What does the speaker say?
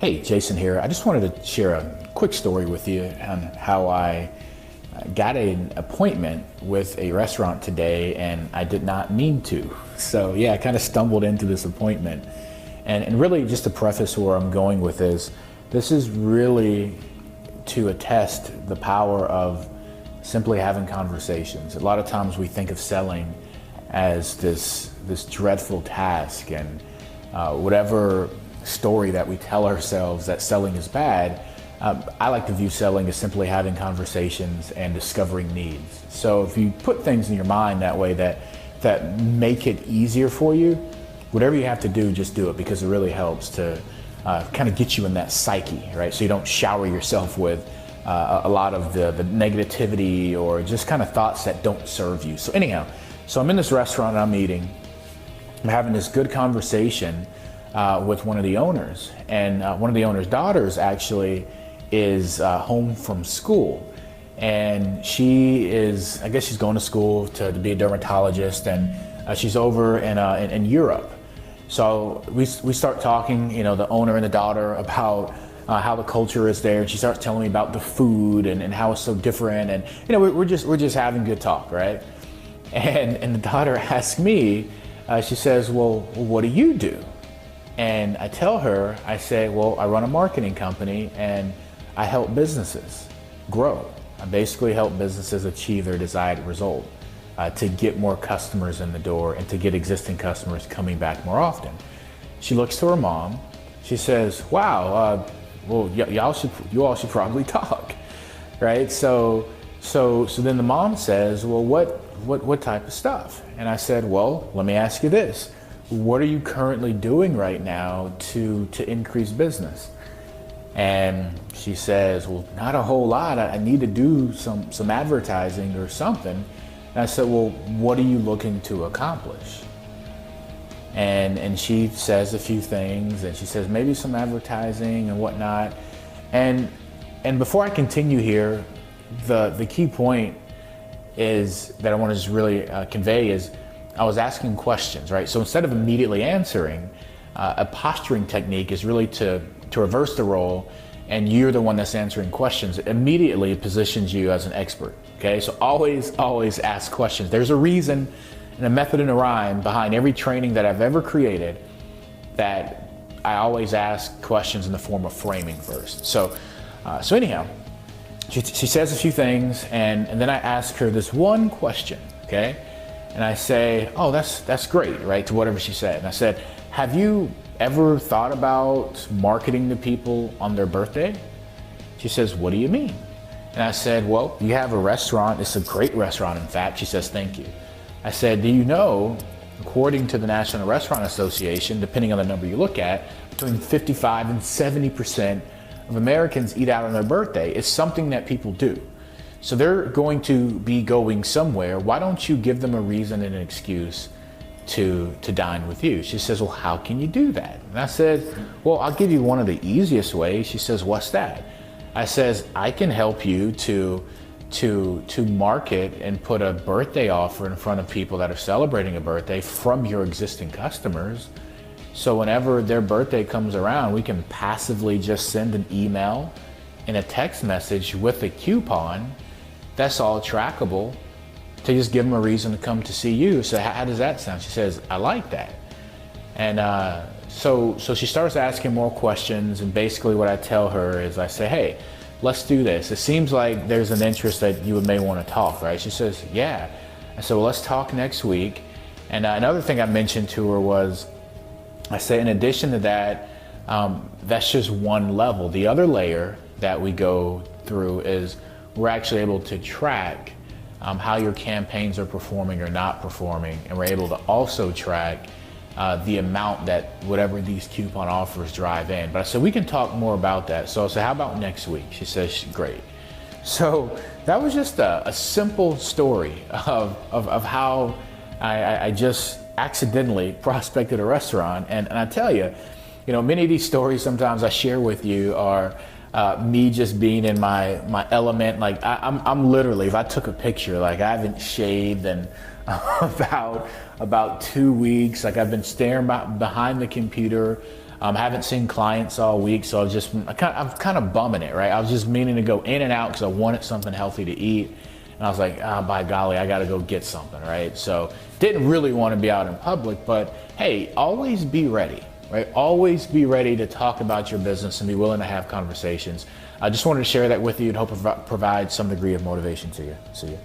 Hey, Jason here. I just wanted to share a quick story with you on how I got an appointment with a restaurant today and I did not mean to. So yeah, I kind of stumbled into this appointment. And really just to preface where I'm going with this is really to attest the power of simply having conversations. A lot of times we think of selling as this dreadful task and whatever story that we tell ourselves that selling is bad, I like to view selling as simply having conversations and discovering needs. So if you put things in your mind that way that make it easier for you, whatever you have to do, just do it, because it really helps to kind of get you in that psyche, right? So you don't shower yourself with a lot of the negativity or just kind of thoughts that don't serve you. So anyhow, so I'm in this restaurant and I'm eating. I'm having this good conversation with one of the owners, and one of the owner's daughters actually is home from school, and she is, I guess she's going to school to be a dermatologist, and she's over in Europe. So we start talking, the owner and the daughter, about how the culture is there, and she starts telling me about the food and how it's so different, and we're just having good talk, right? And the daughter asks me, she says, well, what do you do? And I tell her, I say, well, I run a marketing company and I help businesses grow. I basically help businesses achieve their desired result, to get more customers in the door and to get existing customers coming back more often. She looks to her mom. She says, wow, well, you all should probably talk, right? So then the mom says, well, what type of stuff? And I said, well, let me ask you this. What are you currently doing right now to increase business? And she says, well, not a whole lot. I need to do some advertising or something. And I said, well, what are you looking to accomplish? And she says a few things, and she says maybe some advertising and whatnot. And before I continue here, the key point is that I want to just really convey is I was asking questions, right? So instead of immediately answering, a posturing technique is really to reverse the role, and you're the one that's answering questions. It immediately positions you as an expert, okay? So always ask questions. There's a reason and a method and a rhyme behind every training that I've ever created, that I always ask questions in the form of framing first. So anyhow, she says a few things, and then I ask her this one question, okay? And I say, oh, that's great, right, to whatever she said. And I said, have you ever thought about marketing to people on their birthday? She says, what do you mean? And I said, well, you have a restaurant. It's a great restaurant, in fact. She says, thank you. I said, do you know, according to the National Restaurant Association, depending on the number you look at, between 55 and 70% of Americans eat out on their birthday. It's something that people do. So they're going to be going somewhere. Why don't you give them a reason and an excuse to dine with you? She says, well, how can you do that? And I said, well, I'll give you one of the easiest ways. She says, what's that? I says, I can help you to market and put a birthday offer in front of people that are celebrating a birthday from your existing customers. So whenever their birthday comes around, we can passively just send an email and a text message with a coupon that's all trackable, to just give them a reason to come to see you. So how does that sound? She says, I like that. And so she starts asking more questions, and basically what I tell her is I say, hey, let's do this. It seems like there's an interest that you may want to talk, right? She says, yeah. I said, well, let's talk next week. And another thing I mentioned to her was, I say, in addition to that, that's just one level. The other layer that we go through is we're actually able to track how your campaigns are performing or not performing, and we're able to also track the amount that whatever these coupon offers drive in. But I said, we can talk more about that. So I said, how about next week? She says, great. So that was just a simple story of how I just accidentally prospected a restaurant. And I tell you, many of these stories sometimes I share with you are me just being in my element. Like I'm literally, if I took a picture, like I haven't shaved in about 2 weeks. Like I've been staring behind the computer Haven't seen clients all week, so I'm kind of bumming it, right? I was just meaning to go in and out because I wanted something healthy to eat. And I was like, by golly, I got to go get something, right? So didn't really want to be out in public, but hey, always be ready, right? Always be ready to talk about your business and be willing to have conversations. I just wanted to share that with you and hope provide some degree of motivation to you. See you.